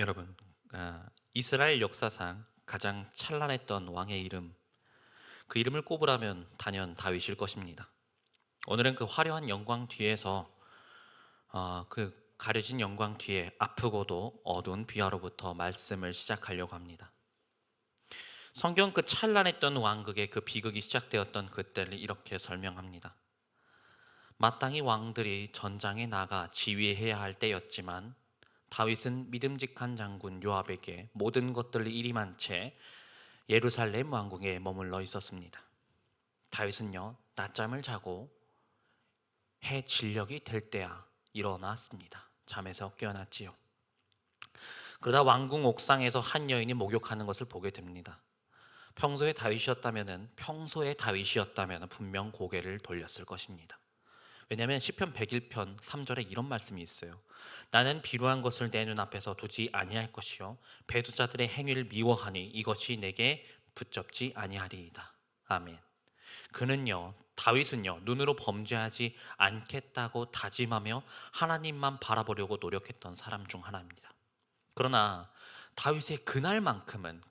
여러분, 이스라엘 역사상 가장 찬란했던 왕의 이름, 그 이름을 꼽으라면 단연 다윗일 것입니다. 오늘은 그 화려한 영광 뒤에서 그 가려진 영광 뒤에 아프고도 어두운 비화로부터 말씀을 시작하려고 합니다. 성경 그 찬란했던 왕극의 그 비극이 시작되었던 그때를 이렇게 설명합니다. 마땅히 왕들이 전장에 나가 지휘해야 할 때였지만 다윗은 믿음직한 장군 요압에게 모든 것들을 일임한 채 예루살렘 왕궁에 머물러 있었습니다. 다윗은요, 낮잠을 자고 해 진력이 될 때야 일어났습니다. 잠에서 깨어났지요. 그러다 왕궁 옥상에서 한 여인이 목욕하는 것을 보게 됩니다. 평소에 다윗이었다면 분명 고개를 돌렸을 것입니다. 왜냐하면 시편 101편 3절에 이런 말씀이 있어요. 나는 비루한 것을 내 눈앞에서 두지 아니할 것이요 배도자들의 행위를 미워하니 이것이 내게 붙잡지 아니하리이다. 아멘. 다윗은요, 눈으로 범죄하지 않겠다고 다짐하며 하나님만 바라보려고 노력했던 사람 중 하나입니다. 그러나 다윗의 그날만큼은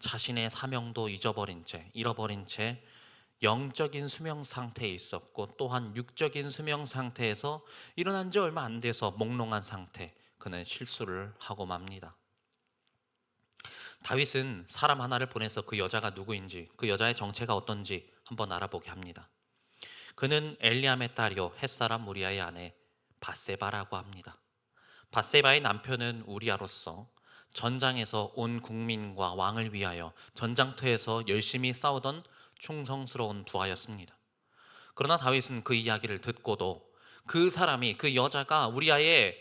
자신의 사명도 잃어버린 채 영적인 수명 상태에 있었고, 또한 육적인 수명 상태에서 일어난 지 얼마 안 돼서 몽롱한 상태, 그는 실수를 하고 맙니다. 다윗은 사람 하나를 보내서 그 여자가 누구인지, 그 여자의 정체가 어떤지 한번 알아보게 합니다. 그는 엘리암의 딸이요 햇사람 우리아의 아내 밧세바라고 합니다. 밧세바의 남편은 우리아로서 전장에서 온 국민과 왕을 위하여 전장터에서 열심히 싸우던 충성스러운 부하였습니다. 그러나 다윗은 그 이야기를 듣고도, 그 여자가 우리아의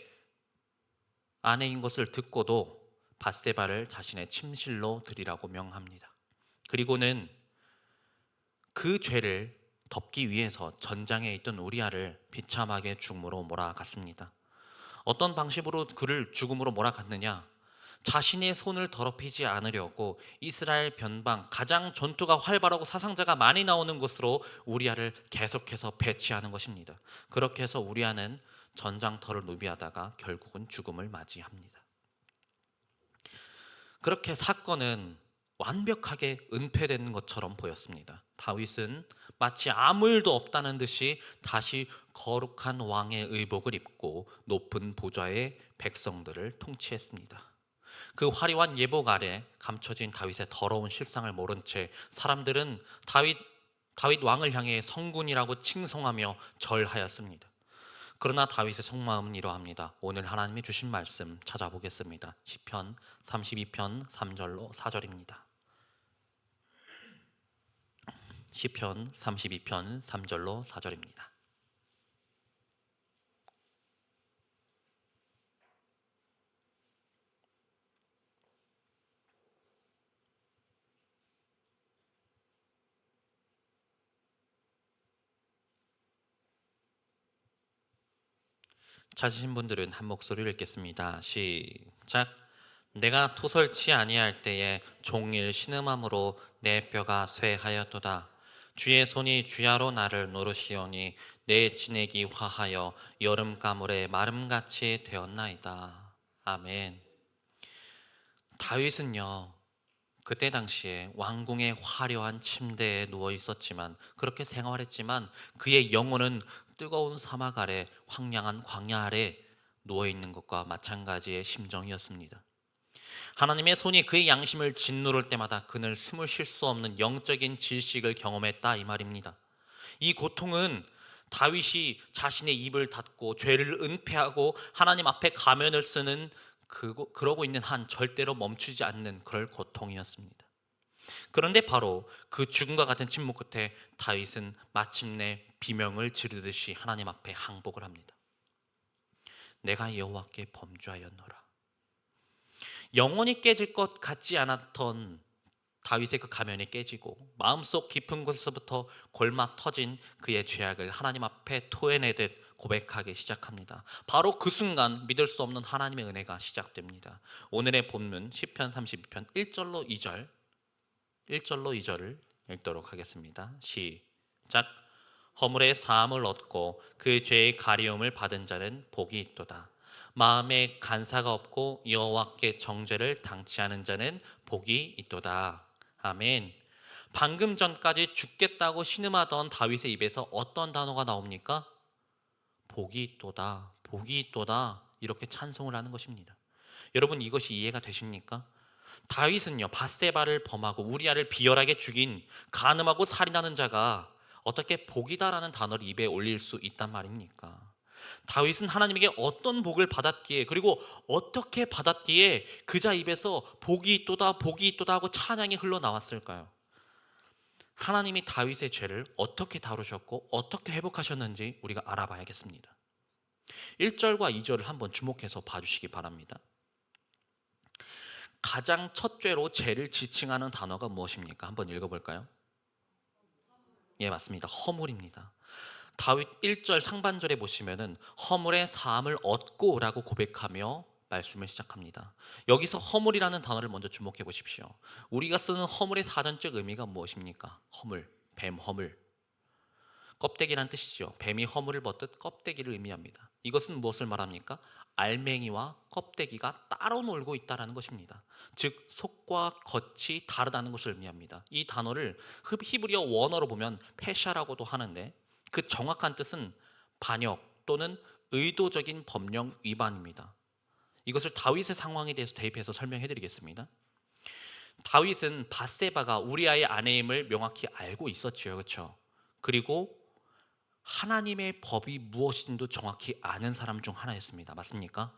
아내인 것을 듣고도 밧세바를 자신의 침실로 들이라고 명합니다. 그리고는 그 죄를 덮기 위해서 전장에 있던 우리아를 비참하게 죽음으로 몰아갔습니다. 어떤 방식으로 그를 죽음으로 몰아갔느냐? 자신의 손을 더럽히지 않으려고 이스라엘 변방 가장 전투가 활발하고 사상자가 많이 나오는 곳으로 우리아를 계속해서 배치하는 것입니다. 그렇게 해서 우리아는 전장터를 노비하다가 결국은 죽음을 맞이합니다. 그렇게 사건은 완벽하게 은폐된 것처럼 보였습니다. 다윗은 마치 아무 일도 없다는 듯이 다시 거룩한 왕의 의복을 입고 높은 보좌의 백성들을 통치했습니다. 그 화려한 예복 아래 감춰진 다윗의 더러운 실상을 모른 채 사람들은 다윗 왕을 향해 성군이라고 칭송하며 절하였습니다. 그러나 다윗의 속마음은 이러합니다. 오늘 하나님이 주신 말씀 찾아보겠습니다. 시편 32편 3절로 4절입니다. 시편 32편 3절로 4절입니다. 찾으신 분들은 한 목소리를 읽겠습니다. 시작. 내가 토설치 아니할 때에 종일 신음함으로 내 뼈가 쇠하였도다. 주의 손이 주야로 나를 노르시오니 내 진액이 화하여 여름 가물에 마름같이 되었나이다. 아멘. 다윗은요, 그때 당시에 왕궁의 화려한 침대에 누워 있었지만, 그렇게 생활했지만 그의 영혼은 뜨거운 사막 아래 황량한 광야 아래 누워 있는 것과 마찬가지의 심정이었습니다. 하나님의 손이 그의 양심을 짓누를 때마다 그는 숨을 쉴 수 없는 영적인 질식을 경험했다, 이 말입니다. 이 고통은 다윗이 자신의 입을 닫고 죄를 은폐하고 하나님 앞에 가면을 쓰는 그러고 있는 한 절대로 멈추지 않는 그럴 고통이었습니다. 그런데 바로 그 죽음과 같은 침묵 끝에 다윗은 마침내 비명을 지르듯이 하나님 앞에 항복을 합니다. 내가 여호와께 범죄하였노라. 영원히 깨질 것 같지 않았던 다윗의 그 가면이 깨지고 마음속 깊은 곳에서부터 골마 터진 그의 죄악을 하나님 앞에 토해내듯 고백하기 시작합니다. 바로 그 순간 믿을 수 없는 하나님의 은혜가 시작됩니다. 오늘의 본문 시편 32편 1절로 2절을 읽도록 하겠습니다. 시작. 허물의 사함을 얻고 그 죄의 가리움을 받은 자는 복이 있도다. 마음에 간사가 없고 여호와께 정죄를 당치 않은 자는 복이 있도다. 아멘. 방금 전까지 죽겠다고 신음하던 다윗의 입에서 어떤 단어가 나옵니까? 복이 있도다, 복이 있도다, 이렇게 찬송을 하는 것입니다. 여러분, 이것이 이해가 되십니까? 다윗은요, 밧세바를 범하고 우리아를 비열하게 죽인 간음하고 살인하는 자가 어떻게 복이다라는 단어를 입에 올릴 수 있단 말입니까? 다윗은 하나님에게 어떤 복을 받았기에, 그리고 어떻게 받았기에 그자 입에서 복이 있도다, 복이 있도다 하고 찬양이 흘러나왔을까요? 하나님이 다윗의 죄를 어떻게 다루셨고 어떻게 회복하셨는지 우리가 알아봐야겠습니다. 1절과 2절을 한번 주목해서 봐주시기 바랍니다. 가장 첫 죄로 죄를 지칭하는 단어가 무엇입니까? 한번 읽어볼까요? 예, 맞습니다. 허물입니다. 다윗 1절 상반절에 보시면은 허물의 사함을 얻고라고 고백하며 말씀을 시작합니다. 여기서 허물이라는 단어를 먼저 주목해 보십시오. 우리가 쓰는 허물의 사전적 의미가 무엇입니까? 허물, 뱀 허물. 껍데기란 뜻이죠. 뱀이 허물을 벗듯 껍데기를 의미합니다. 이것은 무엇을 말합니까? 알맹이와 껍데기가 따로 놀고 있다는 것입니다. 즉 속과 겉이 다르다는 것을 의미합니다. 이 단어를 히브리어 원어로 보면 페샤라고도 하는데 그 정확한 뜻은 반역 또는 의도적인 법령 위반입니다. 이것을 다윗의 상황에 대해서 대입해서 설명해 드리겠습니다. 다윗은 밧세바가 우리아의 아내임을 명확히 알고 있었지요. 그렇죠? 그리고 하나님의 법이 무엇인지도 정확히 아는 사람 중 하나였습니다. 맞습니까?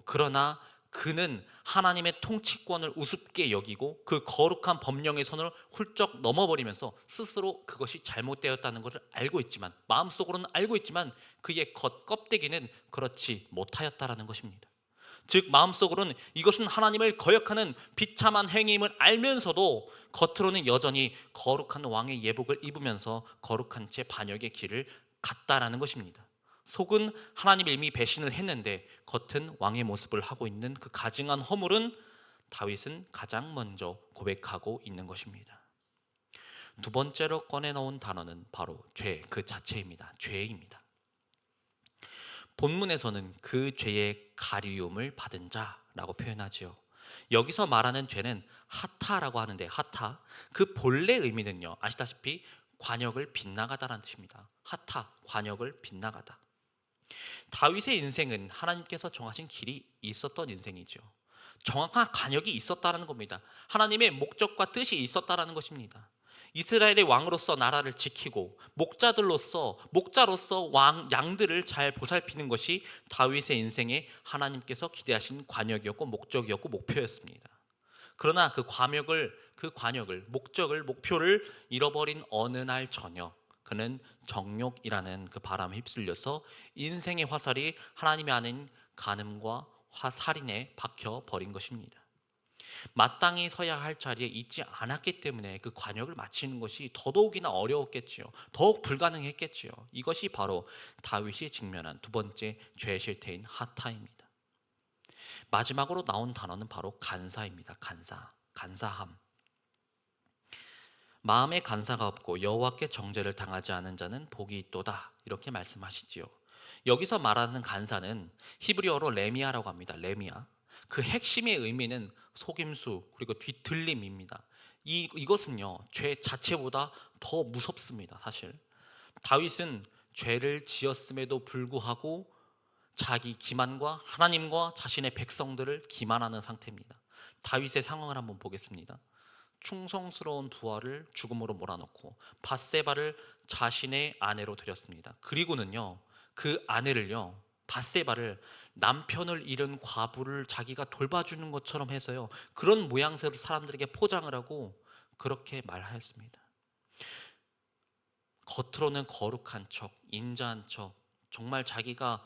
그러나 그는 하나님의 통치권을 우습게 여기고 그 거룩한 법령의 선을 훌쩍 넘어버리면서 스스로 그것이 잘못되었다는 것을 알고 있지만, 마음속으로는 알고 있지만 그의 껍데기는 그렇지 못하였다라는 것입니다. 즉 마음속으로는 이것은 하나님을 거역하는 비참한 행위임을 알면서도 겉으로는 여전히 거룩한 왕의 예복을 입으면서 거룩한 채 반역의 길을 갔다라는 것입니다. 속은 하나님을 이미 배신을 했는데 겉은 왕의 모습을 하고 있는 그 가증한 허물은 다윗은 가장 먼저 고백하고 있는 것입니다. 두 번째로 꺼내놓은 단어는 바로 죄 그 자체입니다. 죄입니다. 본문에서는 그 죄의 가리움을 받은 자라고 표현하지요. 여기서 말하는 죄는 하타라고 하는데, 하타 그 본래 의미는요, 아시다시피 관역을 빗나가다라는 뜻입니다. 하타, 관역을 빗나가다. 다윗의 인생은 하나님께서 정하신 길이 있었던 인생이죠. 정확한 관역이 있었다는 겁니다. 하나님의 목적과 뜻이 있었다는 것입니다. 이스라엘의 왕으로서 나라를 지키고 목자로서 양들을 잘 보살피는 것이 다윗의 인생에 하나님께서 기대하신 관역이었고 목적이었고 목표였습니다. 그러나 그 관역을 목표를 잃어버린 어느 날 저녁, 그는 정욕이라는 그 바람에 휩쓸려서 인생의 화살이 하나님이 아닌 간음과 살인에 박혀 버린 것입니다. 마땅히 서야 할 자리에 있지 않았기 때문에 그 관역을 마치는 것이 더더욱이나 어려웠겠지요. 더욱 불가능했겠지요. 이것이 바로 다윗이 직면한 두 번째 죄의 실태인 하타입니다. 마지막으로 나온 단어는 바로 간사입니다. 간사함. 마음에 간사가 없고 여호와께 정죄를 당하지 않은 자는 복이 있도다, 이렇게 말씀하시지요. 여기서 말하는 간사는 히브리어로 레미아라고 합니다. 레미아. 그 핵심의 의미는 속임수 그리고 뒤틀림입니다. 이것은요 죄 자체보다 더 무섭습니다. 사실 다윗은 죄를 지었음에도 불구하고 자기 기만과 하나님과 자신의 백성들을 기만하는 상태입니다. 다윗의 상황을 한번 보겠습니다. 충성스러운 두 아를 죽음으로 몰아넣고 밧세바를 자신의 아내로 들였습니다. 그리고는요 그 아내를요, 밧세바를 남편을 잃은 과부를 자기가 돌봐주는 것처럼 해서요 그런 모양새로 사람들에게 포장을 하고 그렇게 말하였습니다. 겉으로는 거룩한 척, 인자한 척, 정말 자기가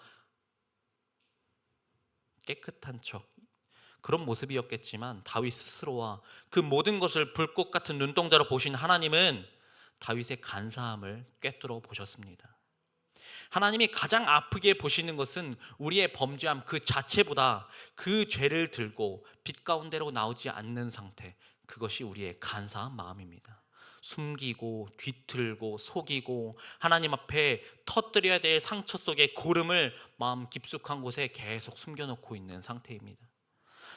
깨끗한 척, 그런 모습이었겠지만 다윗 스스로와 그 모든 것을 불꽃 같은 눈동자로 보신 하나님은 다윗의 간사함을 꿰뚫어 보셨습니다. 하나님이 가장 아프게 보시는 것은 우리의 범죄함 그 자체보다 그 죄를 들고 빛 가운데로 나오지 않는 상태, 그것이 우리의 간사한 마음입니다. 숨기고 뒤틀고 속이고 하나님 앞에 터뜨려야 될 상처 속의 고름을 마음 깊숙한 곳에 계속 숨겨놓고 있는 상태입니다.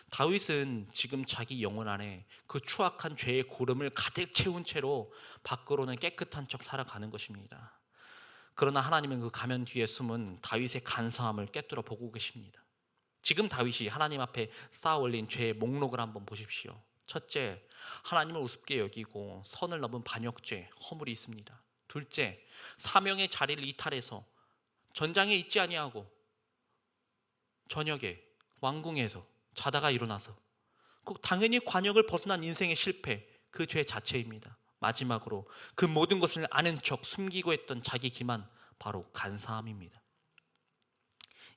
다윗은 지금 자기 영혼 안에 그 추악한 죄의 고름을 가득 채운 채로 밖으로는 깨끗한 척 살아가는 것입니다. 그러나 하나님은 그 가면 뒤에 숨은 다윗의 간사함을 꿰뚫어 보고 계십니다. 지금 다윗이 하나님 앞에 쌓아 올린 죄의 목록을 한번 보십시오. 첫째, 하나님을 우습게 여기고 선을 넘은 반역죄, 허물이 있습니다. 둘째, 사명의 자리를 이탈해서 전장에 있지 아니하고 저녁에 왕궁에서 자다가 일어나서 당연히 관역을 벗어난 인생의 실패, 그 죄 자체입니다. 마지막으로 그 모든 것을 아는 척 숨기고 했던 자기 기만, 바로 간사함입니다.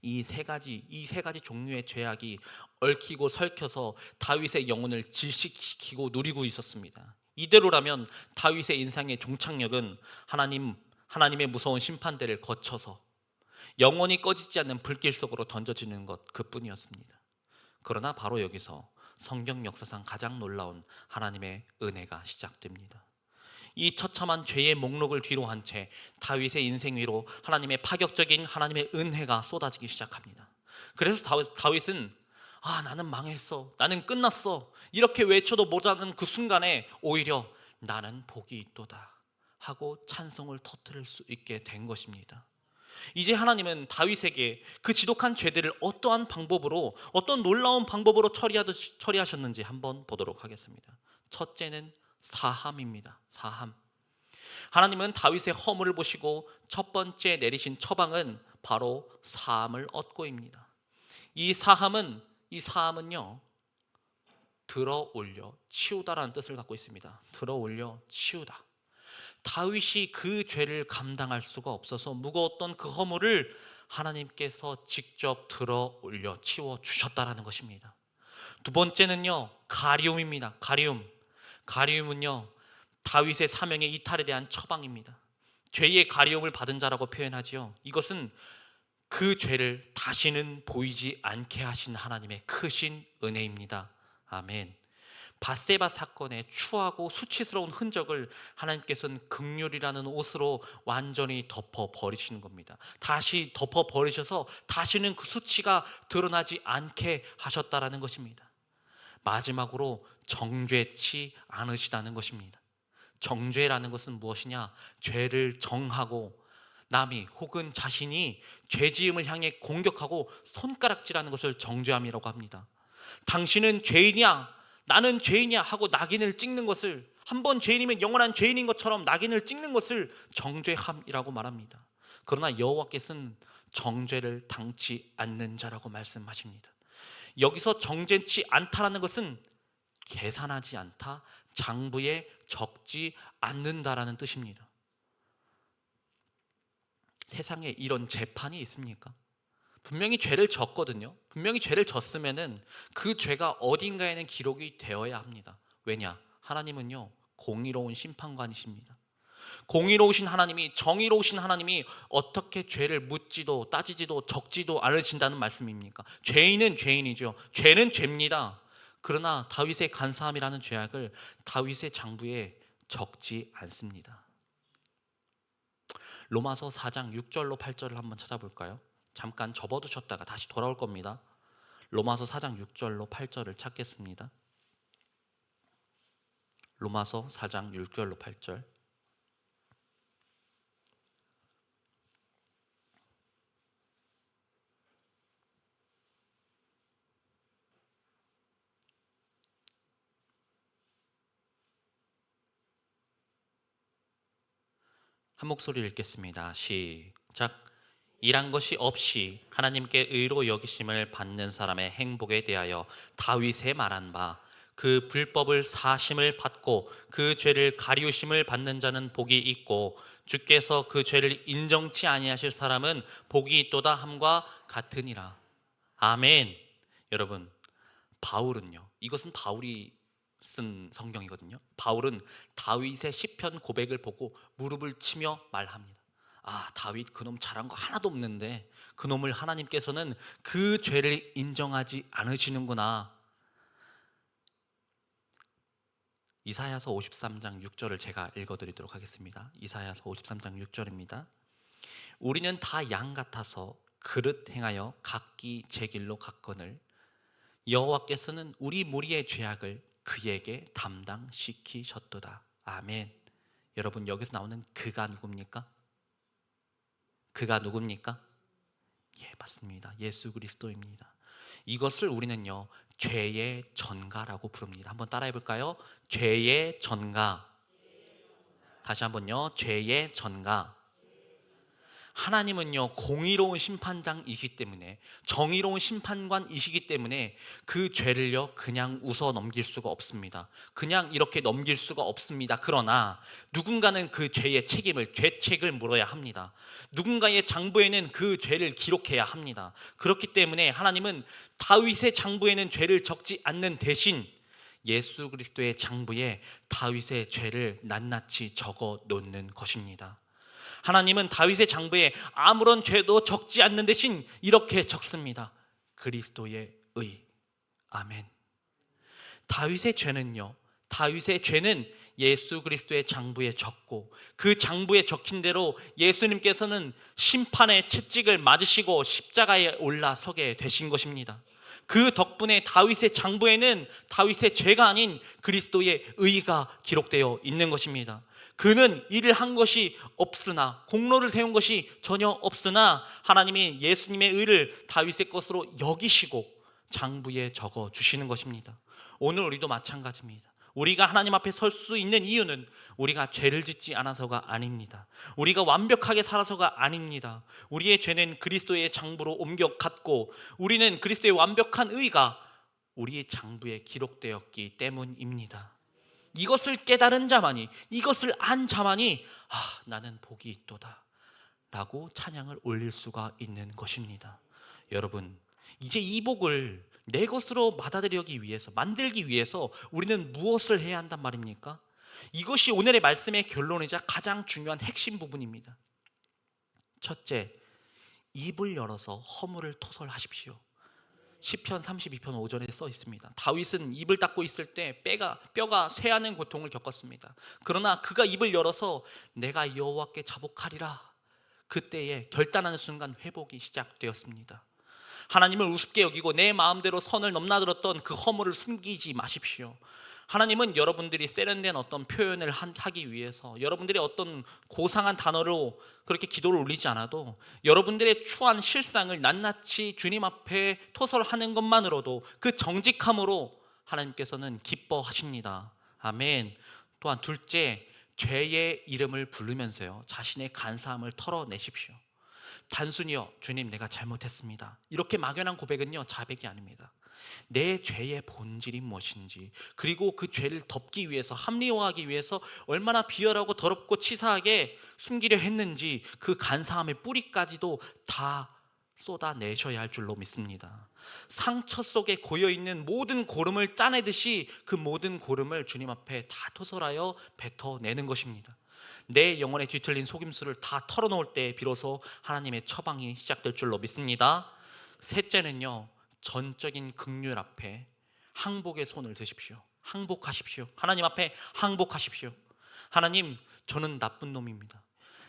이 세 가지 종류의 죄악이 얽히고 설켜서 다윗의 영혼을 질식시키고 누리고 있었습니다. 이대로라면 다윗의 인생의 종착역은 하나님의 무서운 심판대를 거쳐서 영원히 꺼지지 않는 불길 속으로 던져지는 것 그뿐이었습니다. 그러나 바로 여기서 성경 역사상 가장 놀라운 하나님의 은혜가 시작됩니다. 이 처참한 죄의 목록을 뒤로 한 채 다윗의 인생 위로 하나님의 파격적인 하나님의 은혜가 쏟아지기 시작합니다. 그래서 다윗은 나는 망했어, 나는 끝났어, 이렇게 외쳐도 모자라는 그 순간에 오히려 나는 복이 있도다 하고 찬송을 터뜨릴 수 있게 된 것입니다. 이제 하나님은 다윗에게 그 지독한 죄들을 어떠한 방법으로, 어떤 놀라운 방법으로 처리하셨는지 한번 보도록 하겠습니다. 첫째는 사함입니다. 사함. 하나님은 다윗의 허물을 보시고 첫 번째 내리신 처방은 바로 사함을 얻고입니다. 이 사함은요, 들어 올려 치우다라는 뜻을 갖고 있습니다. 들어 올려 치우다. 다윗이 그 죄를 감당할 수가 없어서 무거웠던 그 허물을 하나님께서 직접 들어 올려 치워 주셨다라는 것입니다. 두 번째는요, 가리움입니다. 가리움은요, 다윗의 사명의 이탈에 대한 처방입니다. 죄의 가리움을 받은 자라고 표현하지요. 이것은 그 죄를 다시는 보이지 않게 하신 하나님의 크신 은혜입니다. 아멘. 밧세바 사건의 추하고 수치스러운 흔적을 하나님께서는 긍휼이라는 옷으로 완전히 덮어버리시는 겁니다. 다시 덮어버리셔서 다시는 그 수치가 드러나지 않게 하셨다라는 것입니다. 마지막으로 정죄치 않으시다는 것입니다. 정죄라는 것은 무엇이냐? 죄를 정하고 남이 혹은 자신이 죄지음을 향해 공격하고 손가락질하는 것을 정죄함이라고 합니다. 당신은 죄인이야, 나는 죄인이야 하고 낙인을 찍는 것을, 한번 죄인이면 영원한 죄인인 것처럼 낙인을 찍는 것을 정죄함이라고 말합니다. 그러나 여호와께서는 정죄를 당치 않는 자라고 말씀하십니다. 여기서 정죄치 않다라는 것은 계산하지 않다, 장부에 적지 않는다라는 뜻입니다. 세상에 이런 재판이 있습니까? 분명히 죄를 졌거든요. 분명히 죄를 졌으면은 그 죄가 어딘가에는 기록이 되어야 합니다. 왜냐? 하나님은요, 공의로운 심판관이십니다. 공의로우신 하나님이, 정의로우신 하나님이 어떻게 죄를 묻지도 따지지도 적지도 않으신다는 말씀입니까? 죄인은 죄인이죠. 죄는 죄입니다. 그러나 다윗의 간사함이라는 죄악을 다윗의 장부에 적지 않습니다. 로마서 4장 6절로 8절을 한번 찾아볼까요? 잠깐 접어두셨다가 다시 돌아올 겁니다. 로마서 4장 6절로 8절을 찾겠습니다. 로마서 4장 6절로 8절. 한 목소리 읽겠습니다. 시작. 일한 것이 없이 하나님께 의로 여기심을 받는 사람의 행복에 대하여 다윗의 말한 바, 그 불법을 사심을 받고 그 죄를 가리우심을 받는 자는 복이 있고 주께서 그 죄를 인정치 아니하실 사람은 복이 있도다 함과 같으니라. 아멘. 여러분, 바울은요, 이것은 바울이 쓴 성경이거든요. 바울은 다윗의 시편 고백을 보고 무릎을 치며 말합니다. 다윗 그놈 잘한 거 하나도 없는데 그놈을 하나님께서는 그 죄를 인정하지 않으시는구나. 이사야서 53장 6절을 제가 읽어드리도록 하겠습니다. 이사야서 53장 6절입니다. 우리는 다 양 같아서 그릇 행하여 각기 제 길로 갔거늘 여호와께서는 우리 무리의 죄악을 그에게 담당시키셨도다. 아멘. 여러분, 여기서 나오는 그가 누굽니까? 그가 누굽니까? 예, 맞습니다. 예수 그리스도입니다. 이것을 우리는요, 죄의 전가라고 부릅니다. 한번 따라해 볼까요? 죄의 전가. 다시 한번요, 죄의 전가. 하나님은요, 공의로운 심판장이기 때문에, 정의로운 심판관이시기 때문에 그 죄를요 그냥 웃어 넘길 수가 없습니다. 그냥 이렇게 넘길 수가 없습니다. 그러나 누군가는 그 죄의 책임을, 죄책을 물어야 합니다. 누군가의 장부에는 그 죄를 기록해야 합니다. 그렇기 때문에 하나님은 다윗의 장부에는 죄를 적지 않는 대신 예수 그리스도의 장부에 다윗의 죄를 낱낱이 적어 놓는 것입니다. 하나님은 다윗의 장부에 아무런 죄도 적지 않는 대신 이렇게 적습니다. 그리스도의 의. 아멘. 다윗의 죄는 예수 그리스도의 장부에 적고, 그 장부에 적힌 대로 예수님께서는 심판의 채찍을 맞으시고 십자가에 올라서게 되신 것입니다. 그 덕분에 다윗의 장부에는 다윗의 죄가 아닌 그리스도의 의가 기록되어 있는 것입니다. 그는 일을 한 것이 없으나, 공로를 세운 것이 전혀 없으나 하나님이 예수님의 의를 다윗의 것으로 여기시고 장부에 적어 주시는 것입니다. 오늘 우리도 마찬가지입니다. 우리가 하나님 앞에 설 수 있는 이유는 우리가 죄를 짓지 않아서가 아닙니다. 우리가 완벽하게 살아서가 아닙니다. 우리의 죄는 그리스도의 장부로 옮겨갔고, 우리는 그리스도의 완벽한 의가 우리의 장부에 기록되었기 때문입니다. 이것을 깨달은 자만이, 이것을 안 자만이 나는 복이 있도다 라고 찬양을 올릴 수가 있는 것입니다. 여러분, 이제 이 복을 내 것으로 받아들이기 위해서, 만들기 위해서 우리는 무엇을 해야 한단 말입니까? 이것이 오늘의 말씀의 결론이자 가장 중요한 핵심 부분입니다. 첫째, 입을 열어서 허물을 토설하십시오. 시편 32편 5절에 써 있습니다. 다윗은 입을 닫고 있을 때 뼈가 쇠하는 고통을 겪었습니다. 그러나 그가 입을 열어서 내가 여호와께 자복하리라, 그때에 결단하는 순간 회복이 시작되었습니다. 하나님을 우습게 여기고 내 마음대로 선을 넘나들었던 그 허물을 숨기지 마십시오. 하나님은 여러분들이 세련된 어떤 표현을 하기 위해서, 여러분들이 어떤 고상한 단어로 그렇게 기도를 올리지 않아도 여러분들의 추한 실상을 낱낱이 주님 앞에 토설하는 것만으로도 그 정직함으로 하나님께서는 기뻐하십니다. 아멘. 또한 둘째, 죄의 이름을 부르면서요, 자신의 간사함을 털어내십시오. 단순히요, 주님 내가 잘못했습니다, 이렇게 막연한 고백은요 자백이 아닙니다. 내 죄의 본질이 무엇인지, 그리고 그 죄를 덮기 위해서, 합리화하기 위해서 얼마나 비열하고 더럽고 치사하게 숨기려 했는지 그 간사함의 뿌리까지도 다 쏟아내셔야 할 줄로 믿습니다. 상처 속에 고여있는 모든 고름을 짜내듯이 그 모든 고름을 주님 앞에 다 토설하여 뱉어내는 것입니다. 내 영혼에 뒤틀린 속임수를 다 털어놓을 때 비로소 하나님의 처방이 시작될 줄로 믿습니다. 셋째는요, 전적인 긍휼 앞에 항복의 손을 드십시오. 항복하십시오. 하나님 앞에 항복하십시오. 하나님, 저는 나쁜 놈입니다.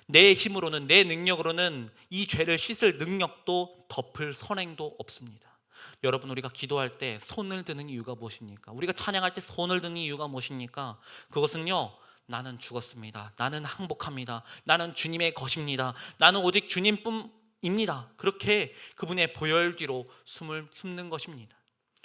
내 힘으로는, 내 능력으로는 이 죄를 씻을 능력도 덮을 선행도 없습니다. 여러분, 우리가 기도할 때 손을 드는 이유가 무엇입니까? 우리가 찬양할 때 손을 드는 이유가 무엇입니까? 그것은요, 나는 죽었습니다, 나는 항복합니다, 나는 주님의 것입니다, 나는 오직 주님뿐입니다, 그렇게 그분의 보혈 뒤로 숨는 것입니다.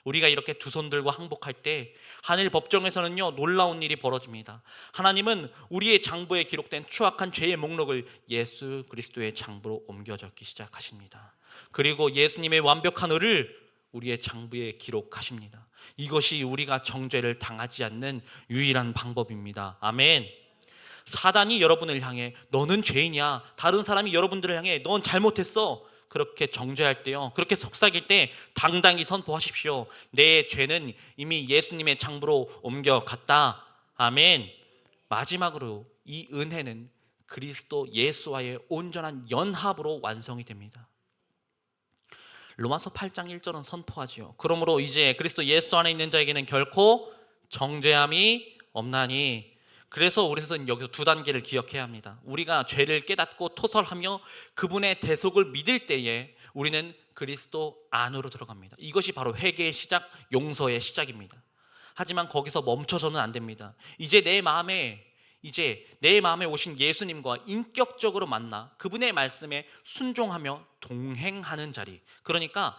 우리가 이렇게 두 손 들고 항복할 때 하늘 법정에서는요 놀라운 일이 벌어집니다. 하나님은 우리의 장부에 기록된 추악한 죄의 목록을 예수 그리스도의 장부로 옮겨 적기 시작하십니다. 그리고 예수님의 완벽한 의를 우리의 장부에 기록하십니다. 이것이 우리가 정죄를 당하지 않는 유일한 방법입니다. 아멘. 사단이 여러분을 향해 너는 죄인이야, 다른 사람이 여러분들을 향해 넌 잘못했어, 그렇게 정죄할 때요, 그렇게 속삭일 때 당당히 선포하십시오. 내 죄는 이미 예수님의 장부로 옮겨갔다. 아멘. 마지막으로 이 은혜는 그리스도 예수와의 온전한 연합으로 완성이 됩니다. 로마서 8장 1절은 선포하지요. 그러므로 이제 그리스도 예수 안에 있는 자에게는 결코 정죄함이 없나니 그래서 우리는 여기서 두 단계를 기억해야 합니다. 우리가 죄를 깨닫고 토설하며 그분의 대속을 믿을 때에 우리는 그리스도 안으로 들어갑니다. 이것이 바로 회개의 시작, 용서의 시작입니다. 하지만 거기서 멈춰서는 안 됩니다. 이제 내 마음에 오신 예수님과 인격적으로 만나 그분의 말씀에 순종하며 동행하는 자리, 그러니까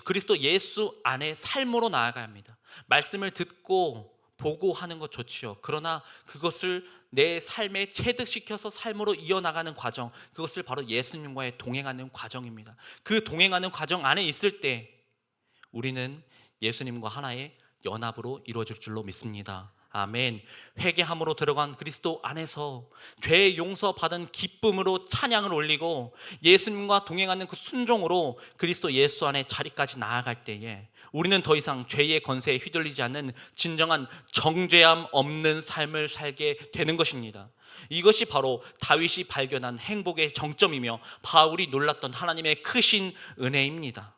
그리스도 예수 안에 삶으로 나아가야 합니다. 말씀을 듣고 보고 하는 것 좋지요. 그러나 그것을 내 삶에 체득시켜서 삶으로 이어나가는 과정, 그것을 바로 예수님과의 동행하는 과정입니다. 그 동행하는 과정 안에 있을 때 우리는 예수님과 하나의 연합으로 이루어질 줄로 믿습니다. 아멘. 회개함으로 들어간 그리스도 안에서 죄 용서 받은 기쁨으로 찬양을 올리고 예수님과 동행하는 그 순종으로 그리스도 예수 안에 자리까지 나아갈 때에 우리는 더 이상 죄의 권세에 휘둘리지 않는 진정한 정죄함 없는 삶을 살게 되는 것입니다. 이것이 바로 다윗이 발견한 행복의 정점이며 바울이 놀랐던 하나님의 크신 은혜입니다.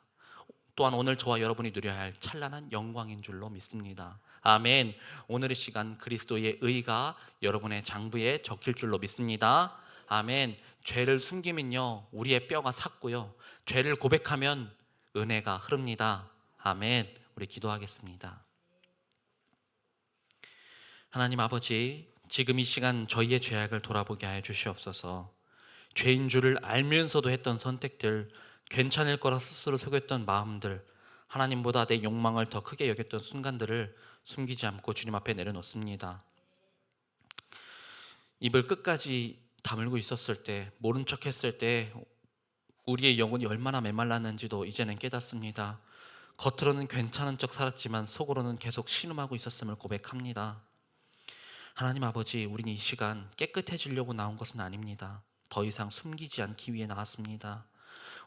또한 오늘 저와 여러분이 누려야 할 찬란한 영광인 줄로 믿습니다. 아멘. 오늘의 시간 그리스도의 의가 여러분의 장부에 적힐 줄로 믿습니다. 아멘. 죄를 숨기면요 우리의 뼈가 삭고요, 죄를 고백하면 은혜가 흐릅니다. 아멘. 우리 기도하겠습니다. 하나님 아버지, 지금 이 시간 저희의 죄악을 돌아보게 하여 주시옵소서. 죄인 줄을 알면서도 했던 선택들, 괜찮을 거라 스스로 속였던 마음들, 하나님보다 내 욕망을 더 크게 여겼던 순간들을 숨기지 않고 주님 앞에 내려놓습니다. 입을 끝까지 다물고 있었을 때, 모른 척 했을 때 우리의 영혼이 얼마나 메말랐는지도 이제는 깨닫습니다. 겉으로는 괜찮은 척 살았지만 속으로는 계속 신음하고 있었음을 고백합니다. 하나님 아버지, 우리는 이 시간 깨끗해지려고 나온 것은 아닙니다. 더 이상 숨기지 않기 위해 나왔습니다.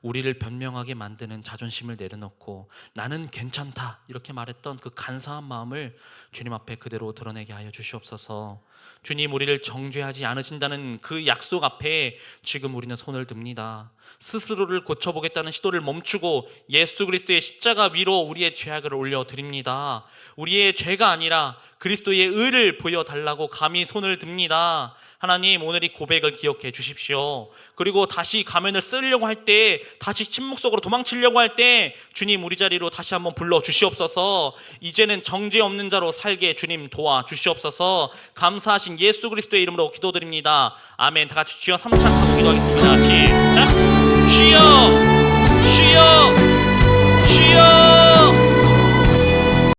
우리를 변명하게 만드는 자존심을 내려놓고 나는 괜찮다 이렇게 말했던 그 간사한 마음을 주님 앞에 그대로 드러내게 하여 주시옵소서. 주님, 우리를 정죄하지 않으신다는 그 약속 앞에 지금 우리는 손을 듭니다. 스스로를 고쳐보겠다는 시도를 멈추고 예수 그리스도의 십자가 위로 우리의 죄악을 올려드립니다. 우리의 죄가 아니라 그리스도의 의를 보여달라고 감히 손을 듭니다. 하나님, 오늘 이 고백을 기억해 주십시오. 그리고 다시 가면을 쓰려고 할 때, 다시 침묵 속으로 도망치려고 할 때 주님 우리 자리로 다시 한번 불러 주시옵소서. 이제는 정죄 없는 자로 살게 주님 도와 주시옵소서. 감사하신 예수 그리스도의 이름으로 기도드립니다. 아멘. 다 같이 주여 3찬 하고 기도하겠습니다. 시작. 주여, 주여.